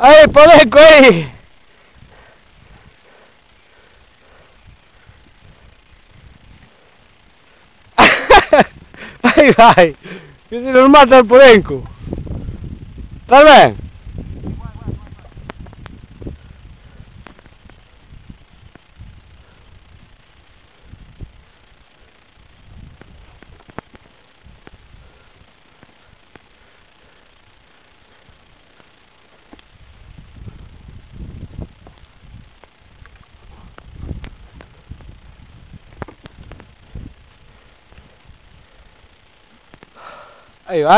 ¡Ahí, Podenco, ahí! Ahí va, que se nos mata el Podenco. ¿Estás bien? Ahí va.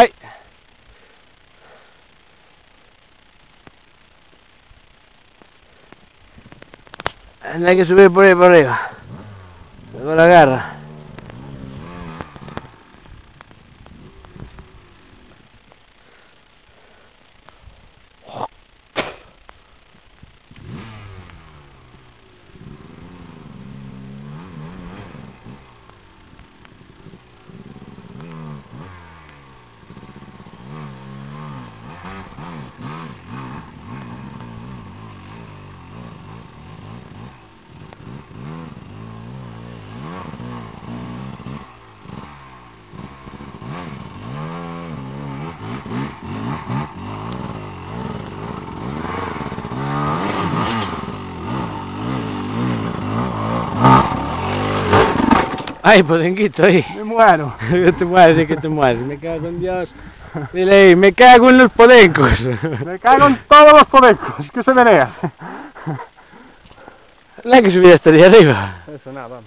Hay que subir por ahí por arriba. Con la garra. Ay, Podenquito, ahí. Me muero. Te mueres, sí que te mueres. Me cago en Dios. Dile ahí, me cago en los podencos. Me cago en todos los podencos que se vean. La que subir hasta allá arriba. Eso nada, vamos.